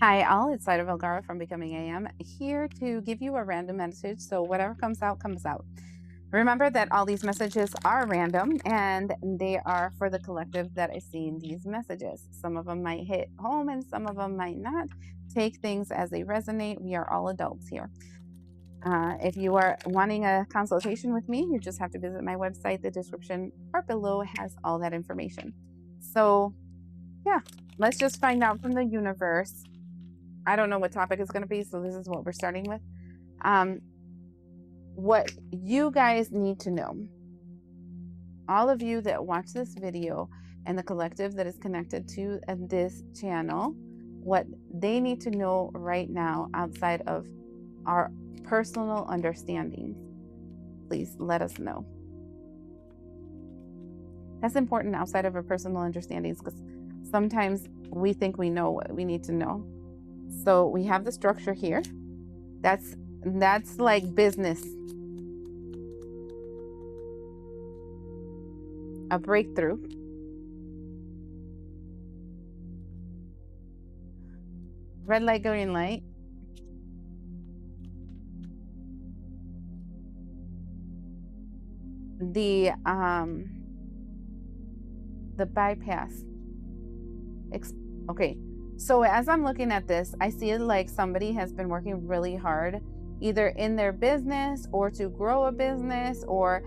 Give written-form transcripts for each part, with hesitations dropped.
Hi, all. It's Zaida Velgara from Becoming AM, here to give you a random message. So, whatever comes out, comes out. Remember that all these messages are random and they are for the collective that is seeing these messages. Some of them might hit home and some of them might not. Take things as they resonate. We are all adults here. If you are wanting a consultation with me, you just have to visit my website. The description part below has all that information. So, yeah, let's just find out from the universe. I don't know what topic is going to be, so this is what we're starting with. What you guys need to know, all of you that watch this video and the collective that is connected to this channel, what they need to know right now outside of our personal understandings, please let us know. That's important outside of our personal understandings because sometimes we think we know what we need to know. So we have the structure here. That's like business. A breakthrough. Red light, green light. The bypass. Okay. So as I'm looking at this, I see it like somebody has been working really hard, either in their business or to grow a business or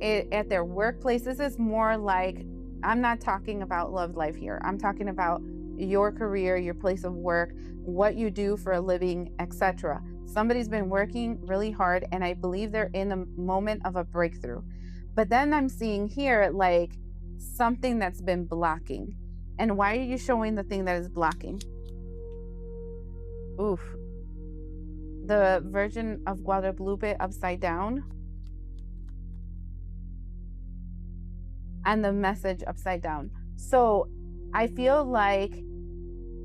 at their workplace. This is more like, I'm not talking about love life here. I'm talking about your career, your place of work, what you do for a living, etc. Somebody's been working really hard and I believe they're in a moment of a breakthrough. But then I'm seeing here like something that's been blocking. And why are you showing the thing that is blocking? Oof. The Virgin of Guadalupe upside down. And the message upside down. So I feel like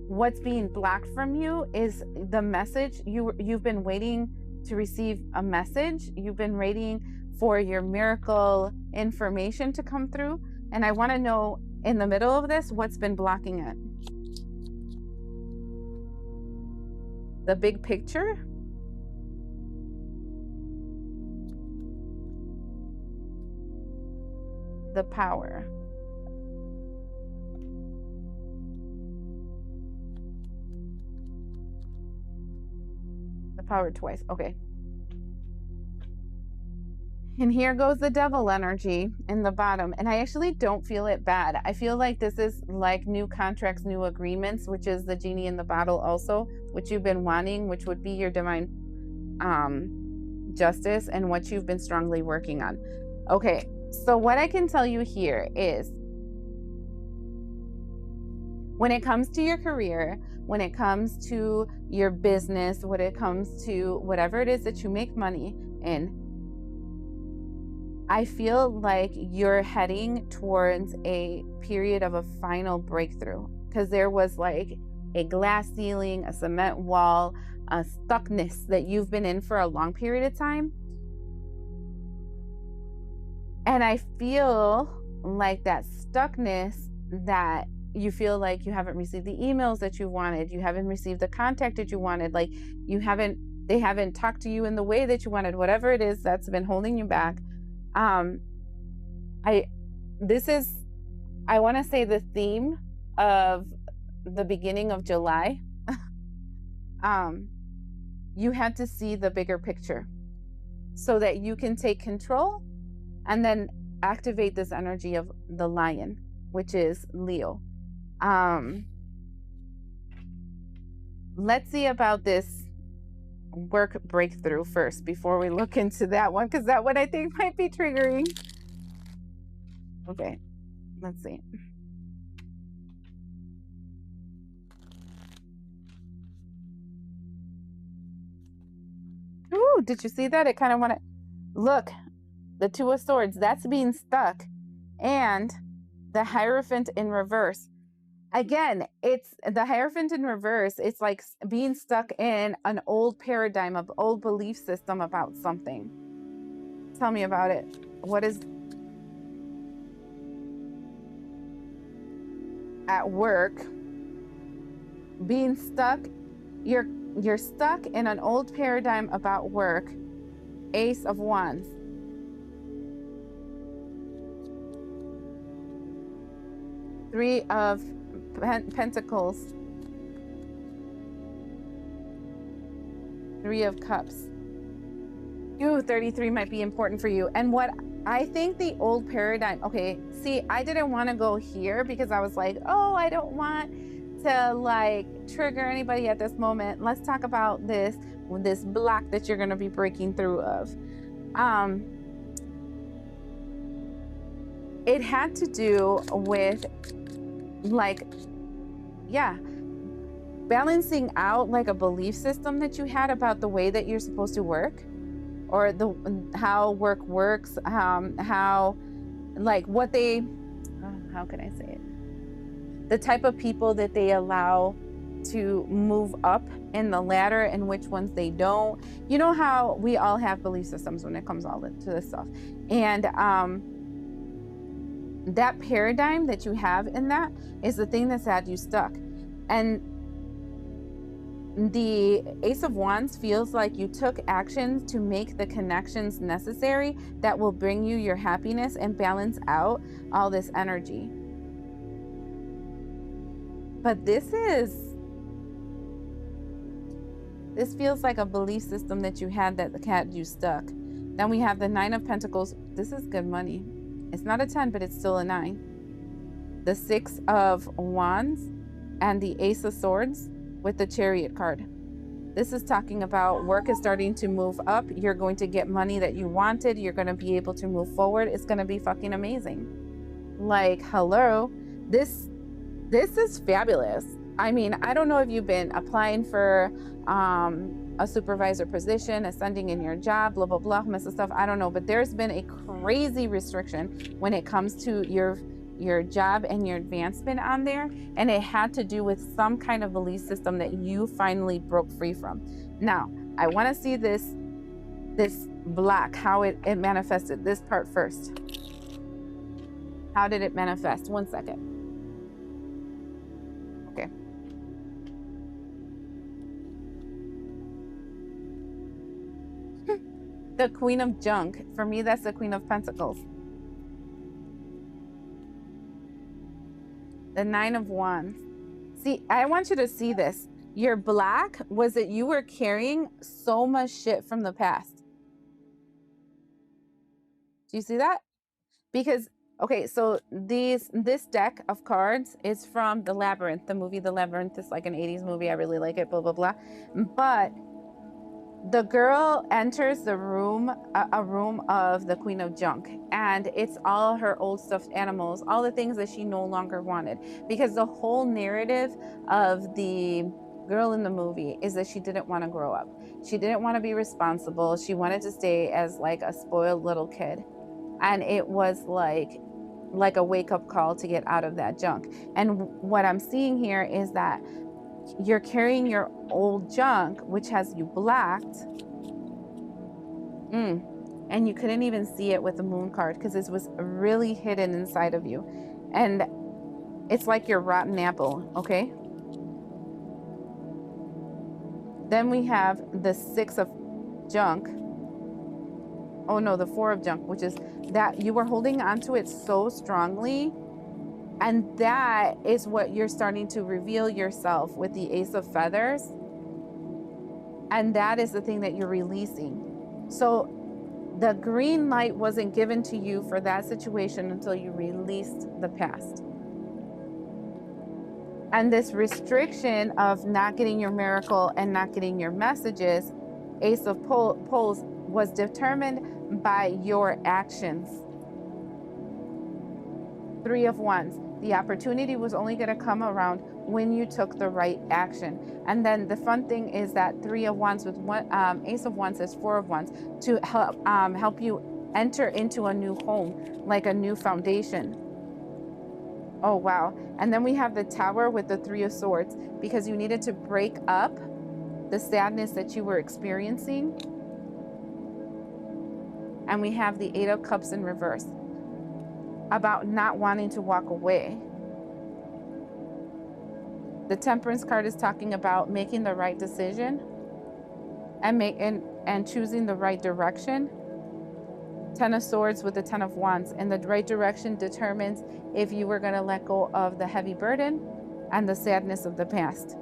what's being blocked from you is the message. You've been waiting to receive a message. You've been waiting for your miracle information to come through. And I want to know, in the middle of this, what's been blocking it? The big picture? The power. The power twice. Okay. And here goes the devil energy in the bottom. And I actually don't feel it bad. I feel like this is like new contracts, new agreements, which is the genie in the bottle also, which you've been wanting, which would be your divine justice and what you've been strongly working on. Okay, so what I can tell you here is when it comes to your career, when it comes to your business, when it comes to whatever it is that you make money in, I feel like you're heading towards a period of a final breakthrough because there was like a glass ceiling, a cement wall, a stuckness that you've been in for a long period of time. And I feel like that stuckness, that you feel like you haven't received the emails that you wanted, you haven't received the contact that you wanted, like they haven't talked to you in the way that you wanted, whatever it is that's been holding you back. I want to say the theme of the beginning of July. You had to see the bigger picture so that you can take control and then activate this energy of the lion, which is Leo. Let's see about this work breakthrough first before we look into that one, because that one I think might be triggering. Okay, let's see. Ooh, did you see that? It kind of want to look, the Two of Swords, that's being stuck, and the Hierophant in reverse. Again, it's the Hierophant in reverse. It's like being stuck in an old paradigm of old belief system about something. Tell me about it. What is at work? being stuck. You're stuck in an old paradigm about work. Ace of Wands. Three of Pentacles. Three of Cups. 33 might be important for you. And what I think the old paradigm, okay, see, I didn't want to go here because I was like, oh, I don't want to like trigger anybody at this moment. Let's talk about this block that you're going to be breaking through of. It had to do with like, yeah, balancing out like a belief system that you had about the way that you're supposed to work, or how work works, how like what they, how can I say it? The type of people that they allow to move up in the ladder and which ones they don't. You know how we all have belief systems when it comes all to this stuff. And that paradigm that you have in that is the thing that's had you stuck. And the Ace of Wands feels like you took action to make the connections necessary that will bring you your happiness and balance out all this energy. But this feels like a belief system that you had that had you stuck. Then we have the Nine of Pentacles. This is good money. It's not a 10, but it's still a 9. The Six of Wands and the Ace of Swords with the Chariot card. This is talking about work is starting to move up. You're going to get money that you wanted. You're going to be able to move forward. It's going to be fucking amazing. Like, hello, this is fabulous. I mean, I don't know if you've been applying for a supervisor position, ascending in your job, blah, blah, blah, mess of stuff. I don't know, but there's been a crazy restriction when it comes to your job and your advancement on there. And it had to do with some kind of belief system that you finally broke free from. Now, I want to see this block, how it manifested. This part first. How did it manifest? 1 second. Okay. The Queen of Junk. For me, that's the Queen of Pentacles. The Nine of Wands. See, I want you to see this. Your black was that you were carrying so much shit from the past. Do you see that? Because, okay, so this deck of cards is from The Labyrinth, the movie The Labyrinth. It's like an 80s movie. I really like it, blah, blah, blah. But the girl enters the room, a room of the Queen of Junk, and it's all her old stuffed animals, all the things that she no longer wanted. Because the whole narrative of the girl in the movie is that she didn't want to grow up. She didn't want to be responsible. She wanted to stay as like a spoiled little kid. And it was like a wake-up call to get out of that junk. And what I'm seeing here is that you're carrying your old junk, which has you blacked. And you couldn't even see it with the Moon card because it was really hidden inside of you. And it's like your rotten apple, okay? Then we have the Six of Junk. Oh no, the Four of Junk, which is that you were holding onto it so strongly. And that is what you're starting to reveal yourself with the Ace of Feathers. And that is the thing that you're releasing. So the green light wasn't given to you for that situation until you released the past. And this restriction of not getting your miracle and not getting your messages, Ace of Poles, was determined by your actions. Three of Wands. The opportunity was only going to come around when you took the right action. And then the fun thing is that Three of Wands with Ace of Wands is Four of Wands to help you enter into a new home, like a new foundation. Oh, wow. And then we have the Tower with the Three of Swords because you needed to break up the sadness that you were experiencing. And we have the Eight of Cups in reverse, about not wanting to walk away. The Temperance card is talking about making the right decision and choosing the right direction. Ten of Swords with the Ten of Wands, and the right direction determines if you were going to let go of the heavy burden and the sadness of the past.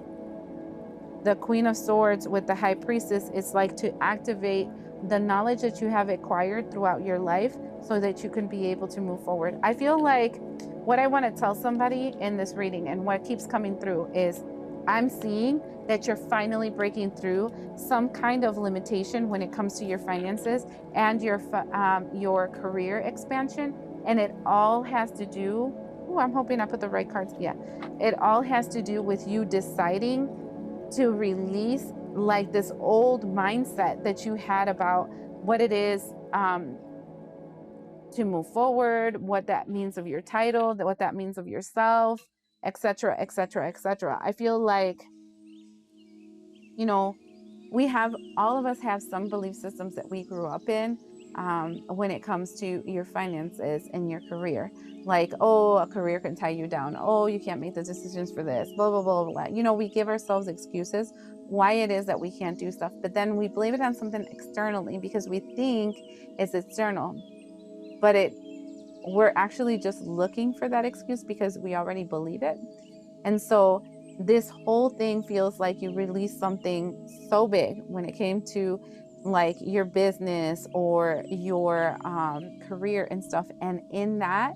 The Queen of Swords with the High Priestess is like to activate the knowledge that you have acquired throughout your life so that you can be able to move forward. I feel like what I want to tell somebody in this reading and what keeps coming through is I'm seeing that you're finally breaking through some kind of limitation when it comes to your finances and your career expansion. And it all has to do, oh, I'm hoping I put the right cards. Yeah. It all has to do with you deciding to release like this old mindset that you had about what it is to move forward, what that means of your title, what that means of yourself, etc., etc., etc. I feel like, you know, all of us have some belief systems that we grew up in when it comes to your finances and your career. Like, oh, a career can tie you down. Oh, you can't make the decisions for this, blah, blah, blah, blah. We give ourselves excuses why it is that we can't do stuff, but then we blame it on something externally because we think it's external, but we're actually just looking for that excuse because we already believe it. And so this whole thing feels like you released something so big when it came to like your business or your career and stuff. And in that,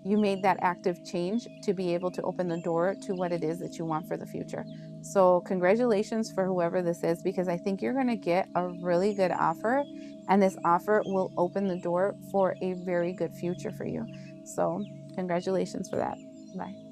you made that active change to be able to open the door to what it is that you want for the future. So congratulations for whoever this is, because I think you're going to get a really good offer, and this offer will open the door for a very good future for you. So congratulations for that. Bye.